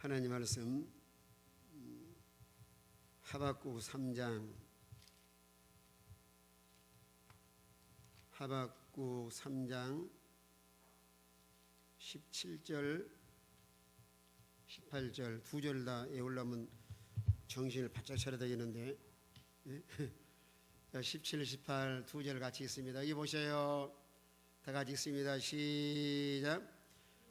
하나님 말씀 하박국 3장 17절 18절 두 절 다 외우려면 정신을 바짝 차려야 되겠는데 17, 18 두 절 같이 읽습니다. 여기 보세요. 다 같이 읽습니다. 시작.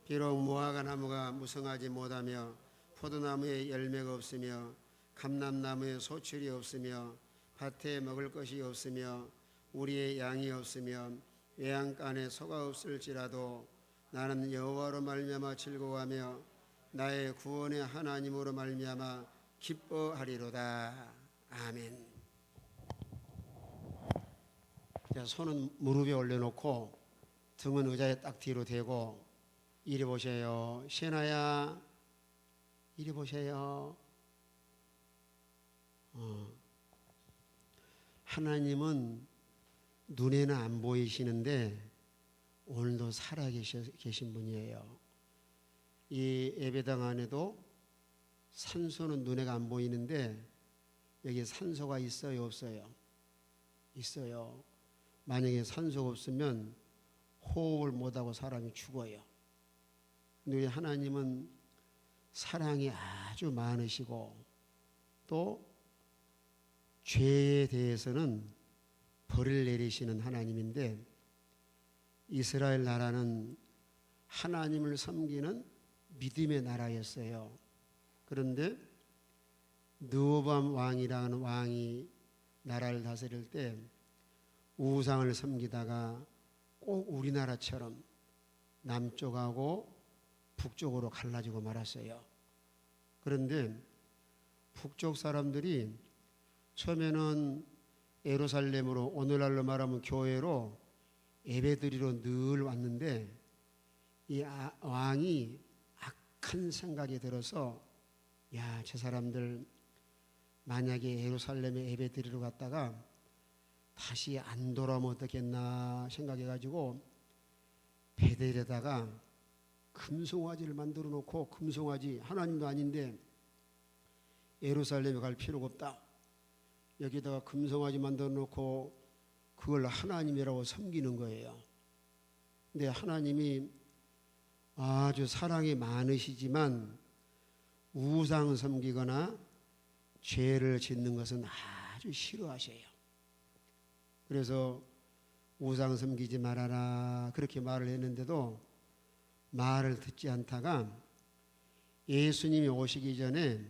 비록 무화과 나무가 무성하지 못하며 포도나무에 열매가 없으며 감람나무에 소출이 없으며 밭에 먹을 것이 없으며 우리의 양이 없으며 외양간에 소가 없을지라도 나는 여호와로 말미암아 즐거워하며 나의 구원의 하나님으로 말미암아 기뻐하리로다. 아멘. 자, 손은 무릎에 올려놓고 등은 의자에 딱 뒤로 대고 이리 보세요. 신아야, 이리 보세요. 하나님은 눈에는 안 보이시는데 오늘도 살아계신 분이에요. 이 예배당 안에도 산소는 눈에 안 보이는데 여기 산소가 있어요, 없어요? 있어요. 만약에 산소가 없으면 호흡을 못하고 사람이 죽어요. 근데 우리 하나님은 사랑이 아주 많으시고 또 죄에 대해서는 벌을 내리시는 하나님인데 이스라엘 나라는 하나님을 섬기는 믿음의 나라였어요. 그런데 르호보암 왕이라는 왕이 나라를 다스릴 때 우상을 섬기다가 꼭 우리나라처럼 남쪽하고 북쪽으로 갈라지고 말았어요. 그런데 북쪽 사람들이 처음에는 예루살렘으로 오늘날로 말하면 교회로 예배드리러 늘 왔는데 이 왕이 악한 생각이 들어서 야, 저 사람들 만약에 예루살렘에 예배드리러 갔다가 다시 안 돌아오면 어떻겠나 생각해가지고 베델에다가 금송아지를 만들어 놓고 금송아지 하나님도 아닌데 예루살렘에 갈 필요가 없다. 여기다가 금송아지 만들어 놓고 그걸 하나님이라고 섬기는 거예요. 근데 하나님이 아주 사랑이 많으시지만 우상 섬기거나 죄를 짓는 것은 아주 싫어하셔요. 그래서 우상 섬기지 말아라 그렇게 말을 했는데도 말을 듣지 않다가 예수님이 오시기 전에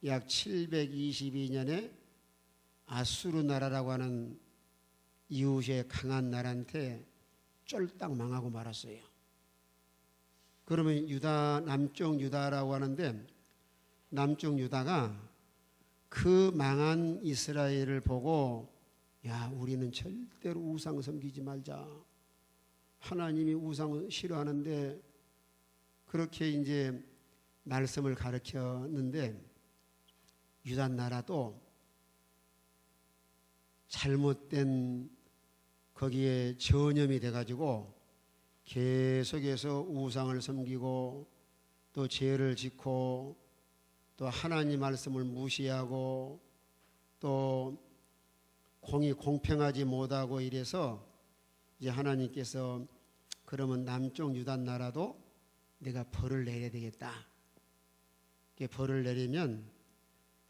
약 722년에 아수르 나라라고 하는 이웃의 강한 나라한테 쫄딱 망하고 말았어요. 그러면 유다, 남쪽 유다라고 하는데 남쪽 유다가 그 망한 이스라엘을 보고 야, 우리는 절대로 우상 섬기지 말자. 하나님이 우상 싫어하는데 그렇게 이제 말씀을 가르쳤는데 유다 나라도 잘못된 거기에 전염이 돼가지고 계속해서 우상을 섬기고 또 죄를 짓고 또 하나님 말씀을 무시하고 또 공평하지 못하고 이래서 이제 하나님께서 그러면 남쪽 유다 나라도 내가 벌을 내려야 되겠다. 벌을 내리면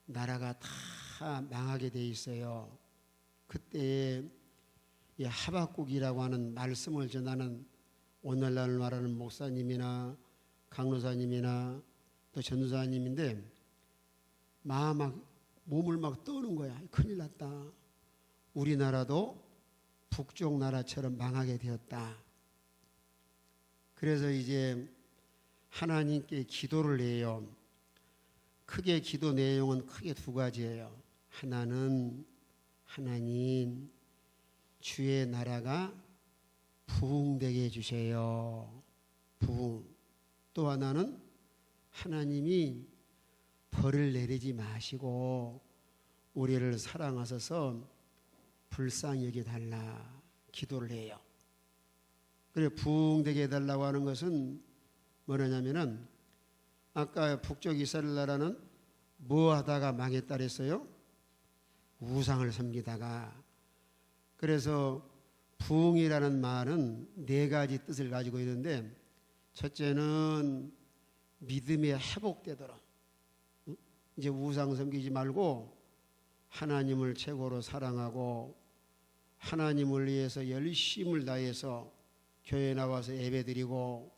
나라가 다 망하게 돼 있어요. 그때 이 하박국이라고 하는 말씀을 전하는 오늘날 말하는 목사님이나 강로사님이나 또 전도사님인데 몸을 막 떠는 거야. 큰일 났다. 우리나라도 북쪽 나라처럼 망하게 되었다. 그래서 이제 하나님께 기도를 해요. 크게 기도 내용은 크게 두 가지예요. 하나는 하나님 주의 나라가 부흥되게 해주세요. 부흥. 또 하나는 하나님이 벌을 내리지 마시고 우리를 사랑하셔서 불쌍히 여겨달라 기도를 해요. 그래 부흥되게 해달라고 하는 것은 뭐냐면은 아까 북쪽 이스라엘 나라는 뭐 하다가 망했다 그랬어요? 우상을 섬기다가. 그래서 부흥이라는 말은 네 가지 뜻을 가지고 있는데, 첫째는 믿음이 회복되도록, 이제 우상 섬기지 말고 하나님을 최고로 사랑하고 하나님을 위해서 열심을 다해서 교회에 나와서 예배드리고,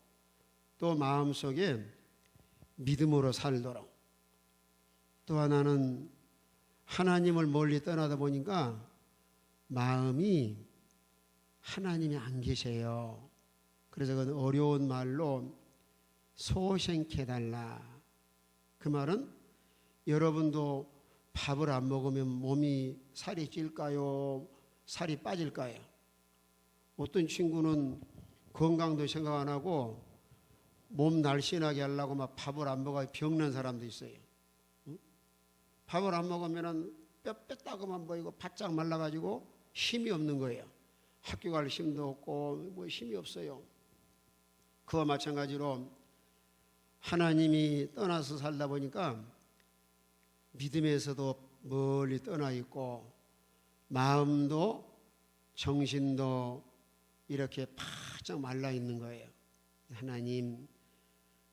또 마음속에 믿음으로 살도록. 또 하나는 하나님을 멀리 떠나다 보니까 마음이 하나님이 안 계세요. 그래서 그건 어려운 말로 소생케달라. 그 말은 여러분도 밥을 안 먹으면 몸이 살이 찔까요? 살이 빠질까요? 어떤 친구는 건강도 생각 안 하고 몸 날씬하게 하려고 막 밥을 안 먹어 병난 사람도 있어요. 밥을 안 먹으면 뼈 뺐다고만 보이고 바짝 말라가지고 힘이 없는 거예요. 학교 갈 힘도 없고 뭐 힘이 없어요. 그와 마찬가지로 하나님이 떠나서 살다 보니까 믿음에서도 멀리 떠나 있고 마음도 정신도 이렇게 바짝 말라 있는 거예요. 하나님,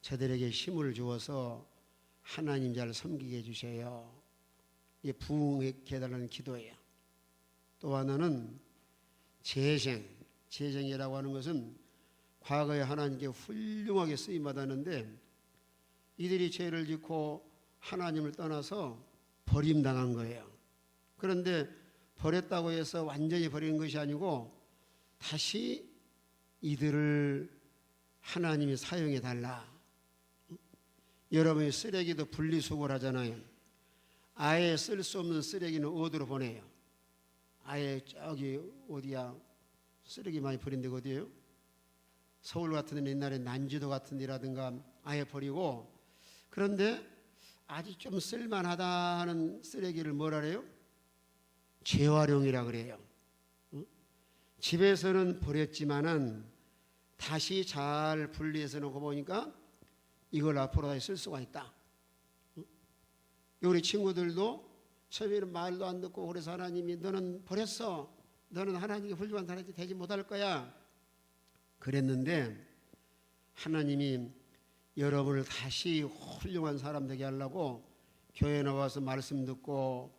저들에게 힘을 주어서 하나님 잘 섬기게 해주세요. 이게 부흥케 해달라는 기도예요. 또 하나는 재생이라고 하는 것은 과거에 하나님께 훌륭하게 쓰임받았는데 이들이 죄를 짓고 하나님을 떠나서 버림당한 거예요. 그런데 버렸다고 해서 완전히 버리는 것이 아니고 다시 이들을 하나님이 사용해 달라. 여러분이 쓰레기도 분리수거를 하잖아요. 아예 쓸 수 없는 쓰레기는 어디로 보내요? 아예 저기 어디야? 쓰레기 많이 버린 데가 어디예요? 서울 같은 데는 옛날에 난지도 같은 데라든가 아예 버리고, 그런데 아직 좀 쓸만하다 하는 쓰레기를 뭐라 그래요? 재활용이라 그래요. 집에서는 버렸지만은 다시 잘 분리해서 놓고 보니까 이걸 앞으로 다시 쓸 수가 있다. 우리 친구들도 처음에는 말도 안 듣고 그래서 하나님이 너는 버렸어. 너는 하나님께 훌륭한 사람이 되지 못할 거야. 그랬는데 하나님이 여러분을 다시 훌륭한 사람 되게 하려고 교회에 나와서 말씀 듣고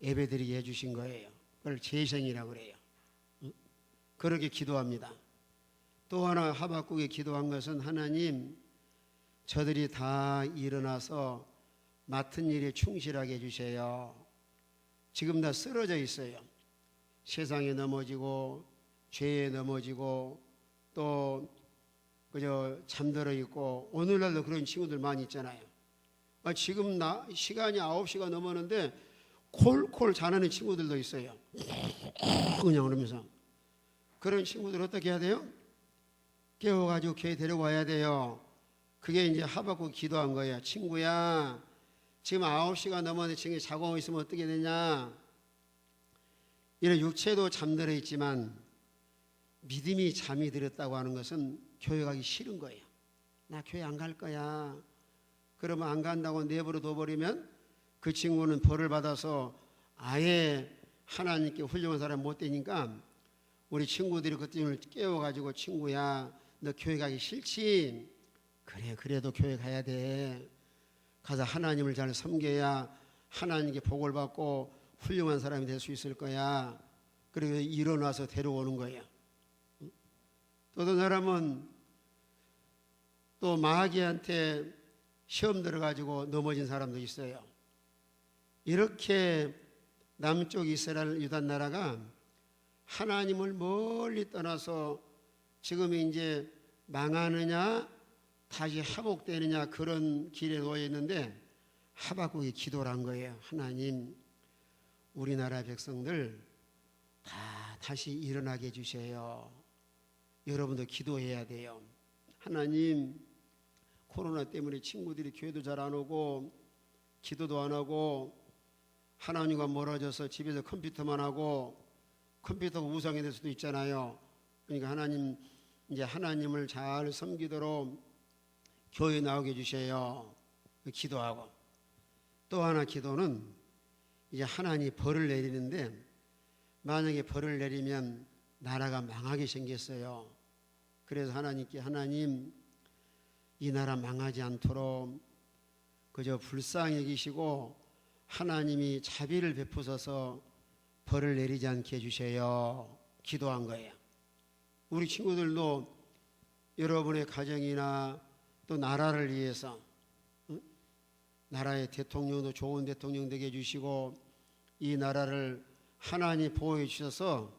예배드리게 해주신 거예요. 그걸 재생이라고 그래요. 그렇게 기도합니다. 또 하나 하박국이 기도한 것은 하나님, 저들이 다 일어나서 맡은 일에 충실하게 해주세요. 지금 다 쓰러져 있어요. 세상에 넘어지고 죄에 넘어지고 또 그저 잠들어 있고, 오늘날도 그런 친구들 많이 있잖아요. 지금 시간이 9시가 넘었는데 콜콜 자는 친구들도 있어요. 그냥 그러면서. 그런 친구들 어떻게 해야 돼요? 깨워가지고 교회 데려와야 돼요. 그게 이제 하박국 기도한 거예요. 친구야, 지금 9시가 넘었는데 지금 자고 있으면 어떻게 되냐? 이런 육체도 잠들어 있지만 믿음이 잠이 들었다고 하는 것은 교회 가기 싫은 거예요. 나 교회 안 갈 거야. 그러면 안 간다고 내버려 둬버리면 그 친구는 벌을 받아서 아예 하나님께 훌륭한 사람 못 되니까 우리 친구들이 그때 깨워가지고 친구야, 너 교회 가기 싫지? 그래, 그래도 교회 가야 돼. 가서 하나님을 잘 섬겨야 하나님께 복을 받고 훌륭한 사람이 될 수 있을 거야. 그리고 일어나서 데려오는 거예요. 또 어떤 사람은 또 마귀한테 시험 들어가지고 넘어진 사람도 있어요. 이렇게 남쪽 이스라엘 유다 나라가 하나님을 멀리 떠나서 지금 이제 망하느냐 다시 회복되느냐 그런 길에 놓여 있는데 하박국이 기도를 한 거예요. 하나님, 우리나라 백성들 다 다시 일어나게 해주세요. 여러분도 기도해야 돼요. 하나님, 코로나 때문에 친구들이 교회도 잘 안 오고 기도도 안 하고 하나님과 멀어져서 집에서 컴퓨터만 하고, 컴퓨터가 우상이 될 수도 있잖아요. 그러니까 하나님, 이제 하나님을 잘 섬기도록 교회에 나오게 해주세요. 기도하고, 또 하나 기도는 이제 하나님이 벌을 내리는데, 만약에 벌을 내리면 나라가 망하게 생겼어요. 그래서 하나님께, 하나님 이 나라 망하지 않도록 그저 불쌍히 여기시고 하나님이 자비를 베푸셔서 벌을 내리지 않게 해주세요. 기도한 거예요. 우리 친구들도 여러분의 가정이나 또 나라를 위해서, 나라의 대통령도 좋은 대통령 되게 해주시고 이 나라를 하나님 보호해 주셔서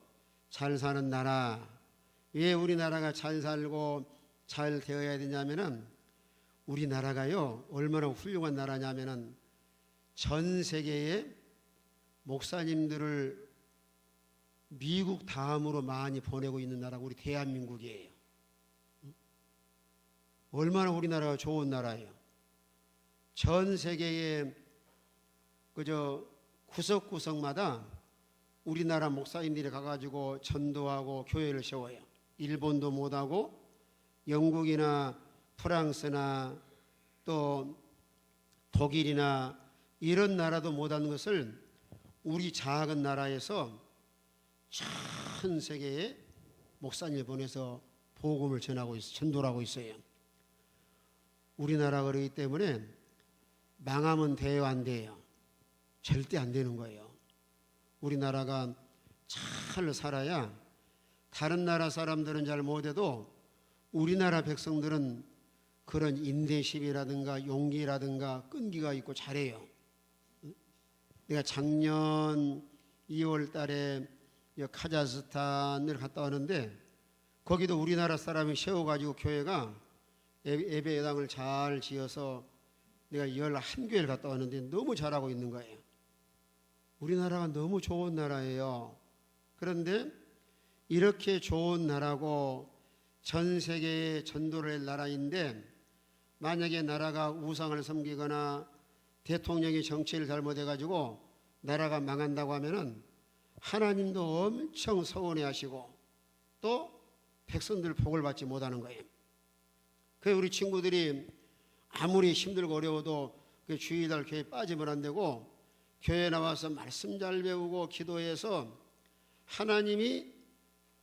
잘 사는 나라. 왜 우리나라가 잘 살고 잘 되어야 되냐면은, 우리나라가요 얼마나 훌륭한 나라냐면은 전 세계에 목사님들을 미국 다음으로 많이 보내고 있는 나라가 우리 대한민국이에요. 얼마나 우리나라가 좋은 나라예요. 전 세계의 그저 구석구석마다 우리나라 목사님들이 가가지고 전도하고 교회를 세워요. 일본도 못하고 영국이나 프랑스나 또 독일이나 이런 나라도 못하는 것을 우리 작은 나라에서 전 세계에 목사님을 보내서 복음을 전하고 있어요. 전도를 하고 있어요. 우리나라가 그러기 때문에 망하면 돼요, 안 돼요? 절대 안 되는 거예요. 우리나라가 잘 살아야 다른 나라 사람들은 잘 못해도 우리나라 백성들은 그런 인내심이라든가 용기라든가 끈기가 있고 잘해요. 내가 작년 2월 달에 카자흐스탄을 갔다 왔는데 거기도 우리나라 사람이 세워가지고 교회가 예배당을 잘 지어서 내가 11교회를 갔다 왔는데 너무 잘하고 있는 거예요. 우리나라가 너무 좋은 나라예요. 그런데 이렇게 좋은 나라고 전 세계에 전도를 할 나라인데, 만약에 나라가 우상을 섬기거나 대통령이 정치를 잘못해가지고 나라가 망한다고 하면은 하나님도 엄청 서운해하시고 또 백성들 복을 받지 못하는 거예요. 그래서 우리 친구들이 아무리 힘들고 어려워도 그 주일날 교회에 빠지면 안 되고 교회에 나와서 말씀 잘 배우고 기도해서 하나님이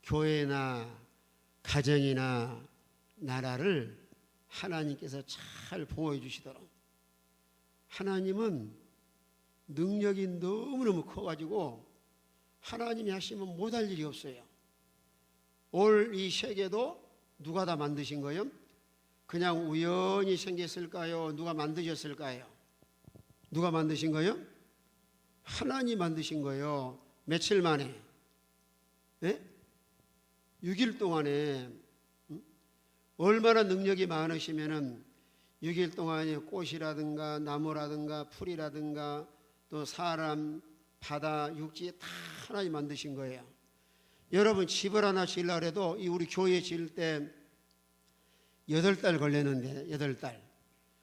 교회나 가정이나 나라를 하나님께서 잘 보호해 주시도록. 하나님은 능력이 너무너무 커가지고 하나님이 하시면 못할 일이 없어요. 올 이 세계도 누가 다 만드신 거예요? 그냥 우연히 생겼을까요? 누가 만드셨을까요? 누가 만드신 거예요? 하나님 만드신 거예요. 며칠 만에? 네? 6일 동안에. 얼마나 능력이 많으시면은 6일 동안에 꽃이라든가 나무라든가 풀이라든가 또 사람, 바다, 육지 다 하나님 만드신 거예요. 여러분 집을 하나 지으려고 해도 이 우리 교회 지을 때 8달 걸렸는데, 8달.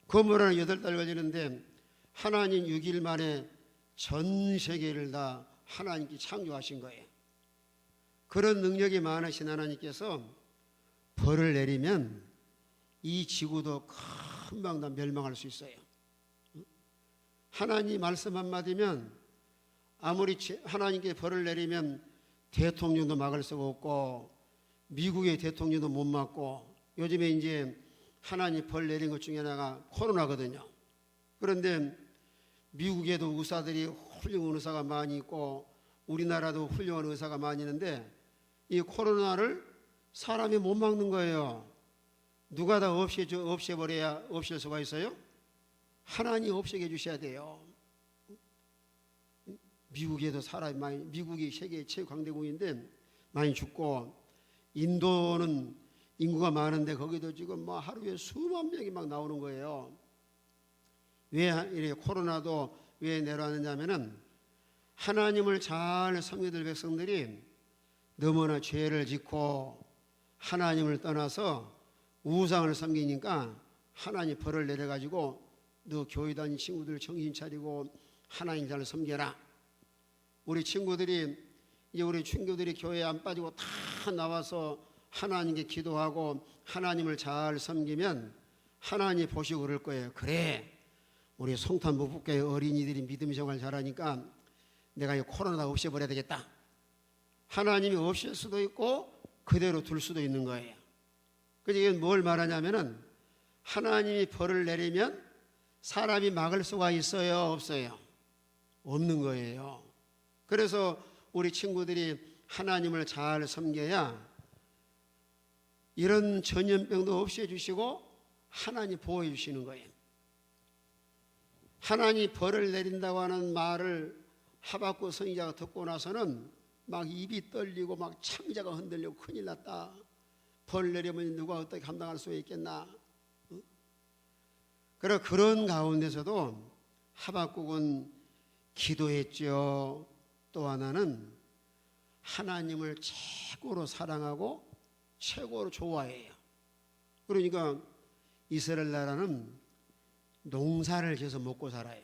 건물 하나 8달 걸리는데 하나님 6일 만에 전 세계를 다 하나님께 창조하신 거예요. 그런 능력이 많으신 하나님께서 벌을 내리면 이 지구도 금방 다 멸망할 수 있어요. 하나님 말씀 한마디면 아무리 하나님께 벌을 내리면 대통령도 막을 수가 없고 미국의 대통령도 못 막고, 요즘에 이제 하나님 벌 내린 것 중에 하나가 코로나거든요. 그런데 미국에도 의사들이 훌륭한 의사가 많이 있고 우리나라도 훌륭한 의사가 많이 있는데 이 코로나를 사람이 못 막는 거예요. 누가 다 없애버려야 없앨 수가 있어요? 하나님 없애게 해주셔야 돼요. 미국에도 사람이 많이, 미국이 세계 최강대국인데 많이 죽고, 인도는 인구가 많은데 거기도 지금 뭐 하루에 수만 명이 막 나오는 거예요. 왜 이렇게 코로나도 왜 내려왔느냐면은 하나님을 잘 섬기던 백성들이 너무나 죄를 짓고 하나님을 떠나서 우상을 섬기니까 하나님 벌을 내려가지고 너 교회 다니는 친구들 정신 차리고 하나님 잘 섬겨라. 우리 친구들이 교회에 안 빠지고 다 나와서 하나님께 기도하고 하나님을 잘 섬기면 하나님 보시고 그럴 거예요. 그래, 우리 송탄부부교회 어린이들이 믿음 생활 잘하니까 내가 이 코로나 없애버려야 되겠다. 하나님이 없앨 수도 있고 그대로 둘 수도 있는 거예요. 그래서 이게 뭘 말하냐면은 하나님이 벌을 내리면 사람이 막을 수가 있어요, 없어요? 없는 거예요. 그래서 우리 친구들이 하나님을 잘 섬겨야 이런 전염병도 없애주시고 하나님 보호해 주시는 거예요. 하나님이 벌을 내린다고 하는 말을 하박국 선지자가 듣고 나서는 막 입이 떨리고 막 창자가 흔들리고 큰일 났다. 벌 내리면 누가 어떻게 감당할 수 있겠나. 그런 가운데서도 하박국은 기도했죠. 또 하나는 하나님을 최고로 사랑하고 최고로 좋아해요. 그러니까 이스라엘 나라는 농사를 지어서 먹고 살아요.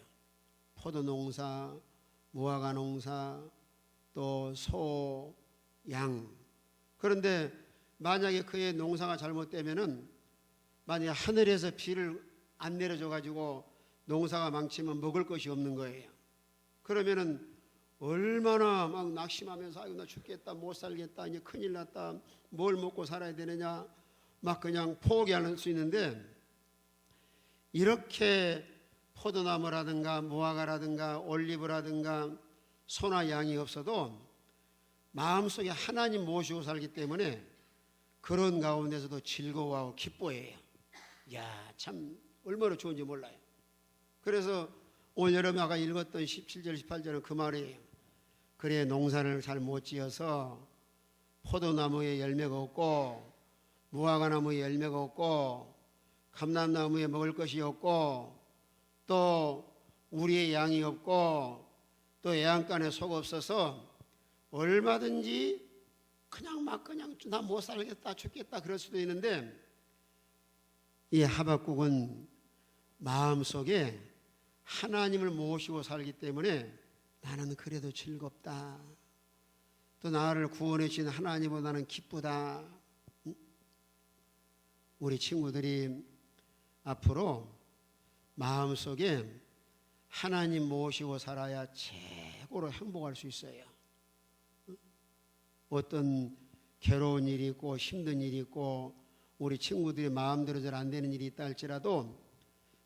포도 농사, 무화과 농사, 또 소, 양. 그런데 만약에 그의 농사가 잘못되면은 만약에 하늘에서 비를 안 내려줘 가지고 농사가 망치면 먹을 것이 없는 거예요. 그러면은 얼마나 막 낙심하면서 아이고 나 죽겠다, 못 살겠다, 이제 큰일 났다, 뭘 먹고 살아야 되느냐 막 그냥 포기할 수 있는데, 이렇게 포도나무라든가 무화과라든가 올리브라든가 소나 양이 없어도 마음속에 하나님 모시고 살기 때문에 그런 가운데서도 즐거워하고 기뻐해요. 야, 참 얼마나 좋은지 몰라요. 그래서 오늘 여러분 아까 읽었던 17절 18절은 그 말이에요. 그래 농사를 잘 못 지어서 포도나무에 열매가 없고 무화과나무에 열매가 없고 감람나무에 먹을 것이 없고 또 우리의 양이 없고 또 애양간에 속 없어서 얼마든지 그냥 나 못 살겠다 죽겠다 그럴 수도 있는데, 이 하박국은 마음속에 하나님을 모시고 살기 때문에 나는 그래도 즐겁다. 또 나를 구원해 주신 하나님보다 나는 기쁘다. 우리 친구들이 앞으로 마음속에 하나님 모시고 살아야 최고로 행복할 수 있어요. 어떤 괴로운 일이 있고 힘든 일이 있고 우리 친구들이 마음대로 잘 안 되는 일이 있다 할지라도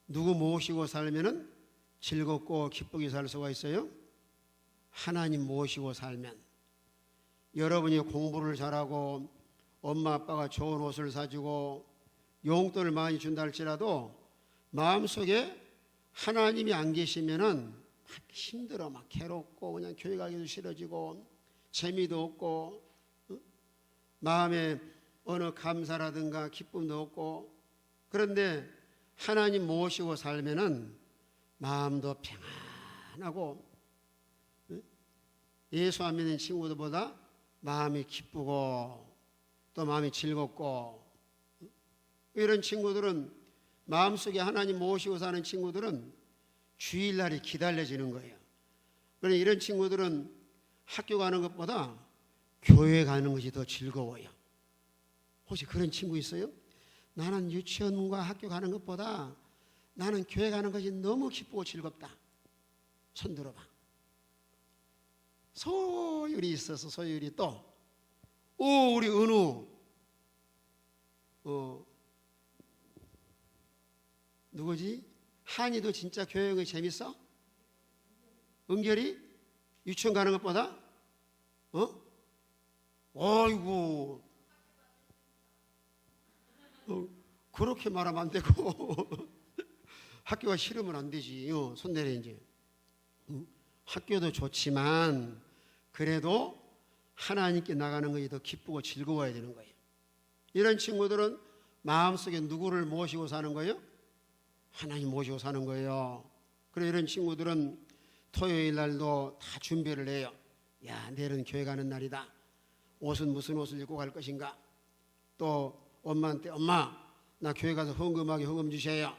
누구 모시고 살면은 즐겁고 기쁘게 살 수가 있어요? 하나님 모시고 살면. 여러분이 공부를 잘하고 엄마 아빠가 좋은 옷을 사주고 용돈을 많이 준다 할지라도 마음속에 하나님이 안 계시면은 막 힘들어, 막 괴롭고 그냥 교회 가기도 싫어지고 재미도 없고 마음에 어느 감사라든가 기쁨도 없고. 그런데 하나님 모시고 살면은 마음도 평안하고 예수 안 믿는 친구들보다 마음이 기쁘고 또 마음이 즐겁고. 이런 친구들은 마음속에 하나님 모시고 사는 친구들은 주일날이 기다려지는 거예요. 그런데 이런 친구들은 학교 가는 것보다 교회 가는 것이 더 즐거워요. 혹시 그런 친구 있어요? 나는 유치원과 학교 가는 것보다 나는 교회 가는 것이 너무 기쁘고 즐겁다. 손 들어봐. 소율이 있어서 소율이 또 우리 은우 누구지? 한이도 진짜 교회 가는 거 재밌어? 은결이? 유치원 가는 것보다? 어이구 그렇게 말하면 안 되고 학교가 싫으면 안 되지. 손 내려 이제. 학교도 좋지만 그래도 하나님께 나가는 것이 더 기쁘고 즐거워야 되는 거예요. 이런 친구들은 마음속에 누구를 모시고 사는 거예요? 하나님 모시고 사는 거예요. 그래서 이런 친구들은 토요일 날도 다 준비를 해요. 야, 내일은 교회 가는 날이다. 옷은 무슨 옷을 입고 갈 것인가. 또 엄마한테 엄마 나 교회 가서 헌금하게 헌금 주세요.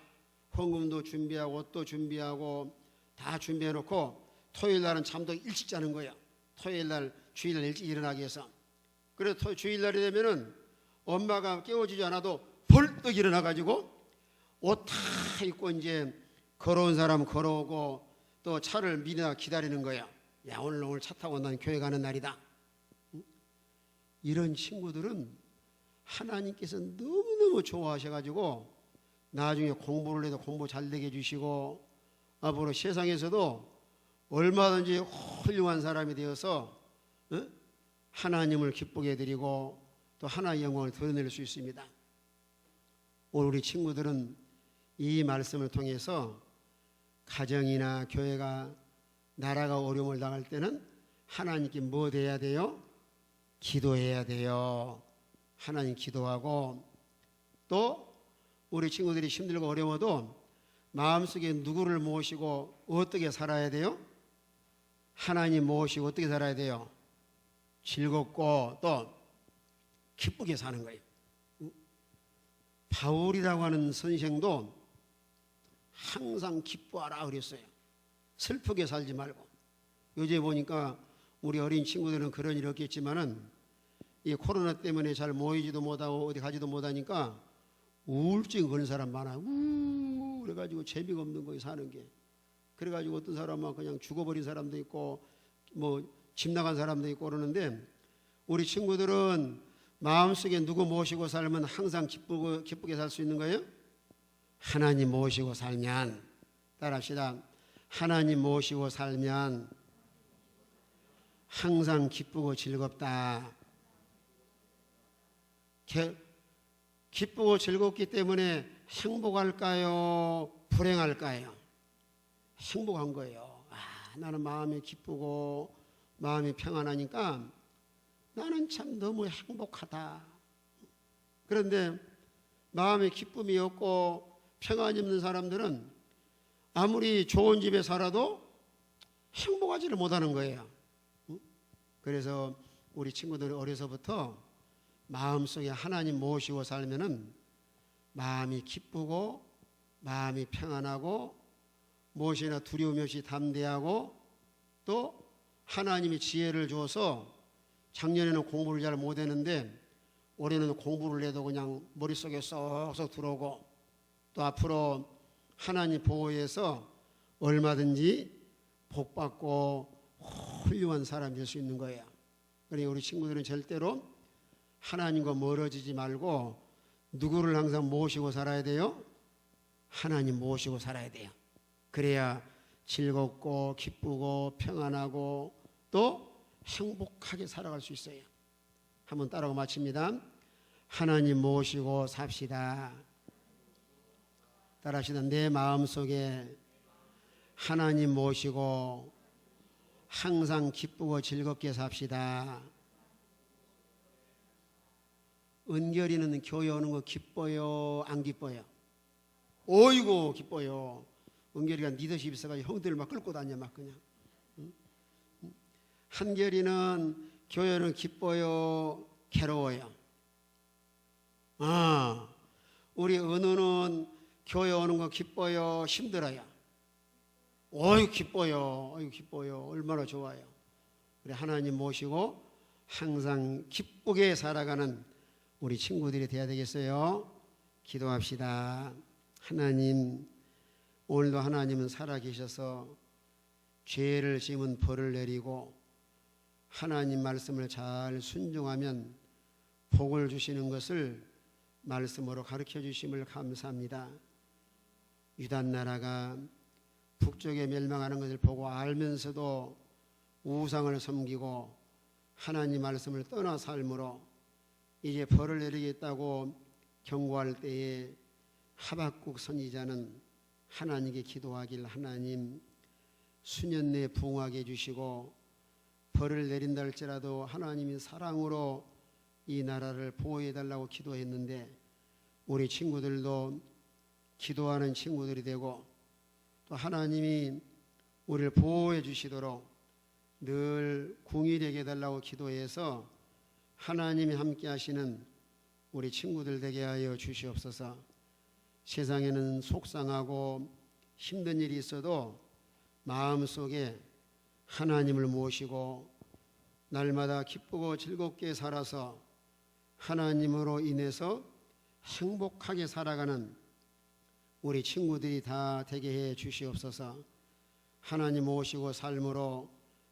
헌금도 준비하고 옷도 준비하고 다 준비해 놓고 토요일 날은 잠도 일찍 자는 거예요. 토요일 날 주일날 일찍 일어나기 위해서. 그래서 주일날이 되면은 엄마가 깨워주지 않아도 벌떡 일어나 가지고 옷 다 입고 이제 걸어온 사람 걸어오고 또 차를 미리다 기다리는 거야. 야, 오늘 차 타고 난 교회 가는 날이다. 이런 친구들은 하나님께서 너무너무 좋아하셔가지고 나중에 공부를 해도 공부 잘 되게 해주시고 앞으로 세상에서도 얼마든지 훌륭한 사람이 되어서 하나님을 기쁘게 해드리고 또 하나의 영광을 드러낼 수 있습니다. 오늘 우리 친구들은 이 말씀을 통해서 가정이나 교회가 나라가 어려움을 당할 때는 하나님께 뭐 돼야 돼요? 기도해야 돼요. 하나님 기도하고 또 우리 친구들이 힘들고 어려워도 마음속에 누구를 모시고 어떻게 살아야 돼요? 하나님 모시고 어떻게 살아야 돼요? 즐겁고 또 기쁘게 사는 거예요. 바울이라고 하는 선생도 항상 기뻐하라 그랬어요. 슬프게 살지 말고. 요새 보니까 우리 어린 친구들은 그런 일 없겠지만은 이 코로나 때문에 잘 모이지도 못하고 어디 가지도 못하니까 우울증 걸린 사람 많아요. 그래가지고 재미가 없는 거예요, 사는 게. 그래가지고 어떤 사람은 그냥 죽어버린 사람도 있고 뭐 집 나간 사람도 있고 그러는데 우리 친구들은 마음속에 누구 모시고 살면 항상 기쁘게 살 수 있는 거예요? 하나님 모시고 살면, 따라합시다. 하나님 모시고 살면 항상 기쁘고 즐겁다. 기쁘고 즐겁기 때문에 행복할까요? 불행할까요? 행복한 거예요. 나는 마음이 기쁘고 마음이 평안하니까 나는 참 너무 행복하다. 그런데 마음에 기쁨이 없고 평안이 없는 사람들은 아무리 좋은 집에 살아도 행복하지를 못하는 거예요. 그래서 우리 친구들이 어려서부터 마음속에 하나님 모시고 살면은 마음이 기쁘고 마음이 평안하고 무엇이나 두려움 없이 담대하고 또 하나님이 지혜를 줘서 작년에는 공부를 잘 못했는데 올해는 공부를 해도 그냥 머릿속에 쏙쏙 들어오고 또 앞으로 하나님 보호해서 얼마든지 복받고 훌륭한 사람이 될 수 있는 거예요. 그러니 우리 친구들은 절대로 하나님과 멀어지지 말고 누구를 항상 모시고 살아야 돼요? 하나님 모시고 살아야 돼요. 그래야 즐겁고 기쁘고 평안하고 또 행복하게 살아갈 수 있어요. 한번 따라하고 마칩니다. 하나님 모시고 삽시다. 따라합시다. 내 마음속에 하나님 모시고 항상 기쁘고 즐겁게 삽시다. 은결이는 교회 오는 거 기뻐요? 안 기뻐요? 어이구 기뻐요. 은결이가 리더십 있어가지고 형들 막 끌고 다녀 막 그냥. 한결이는 교회는 기뻐요? 괴로워요? 우리 은우는 교회 오는 거 기뻐요? 힘들어요? 어이 기뻐요. 어이 기뻐요. 얼마나 좋아요. 우리 하나님 모시고 항상 기쁘게 살아가는 우리 친구들이 돼야 되겠어요. 기도합시다. 하나님, 오늘도 하나님은 살아계셔서 죄를 지으면 벌을 내리고 하나님 말씀을 잘 순종하면 복을 주시는 것을 말씀으로 가르쳐 주심을 감사합니다. 유단 나라가 북쪽에 멸망하는 것을 보고 알면서도 우상을 섬기고 하나님 말씀을 떠나 삶으로 이제 벌을 내리겠다고 경고할 때에 하박국 선지자는 하나님께 기도하길 하나님 수년 내에 부흥하게 해주시고 벌을 내린다 할지라도 하나님이 사랑으로 이 나라를 보호해달라고 기도했는데 우리 친구들도 기도하는 친구들이 되고 또 하나님이 우리를 보호해 주시도록 늘 궁이 되게 해달라고 기도해서 하나님이 함께 하시는 우리 친구들 되게 하여 주시옵소서. 세상에는 속상하고 힘든 일이 있어도 마음속에 하나님을 모시고 날마다 기쁘고 즐겁게 살아서 하나님으로 인해서 행복하게 살아가는 우리 친구들이 다 되게 해 주시옵소서. 하나님 모시고 삶으로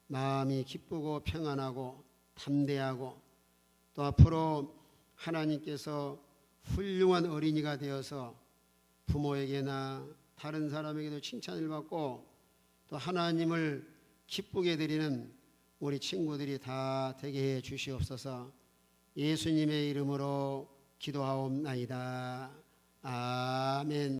마음이 기쁘고 평안하고 담대하고 또 앞으로 하나님께서 훌륭한 어린이가 되어서 부모에게나 다른 사람에게도 칭찬을 받고 또 하나님을 기쁘게 드리는 우리 친구들이 다 되게 해 주시옵소서. 예수님의 이름으로 기도하옵나이다. 아멘.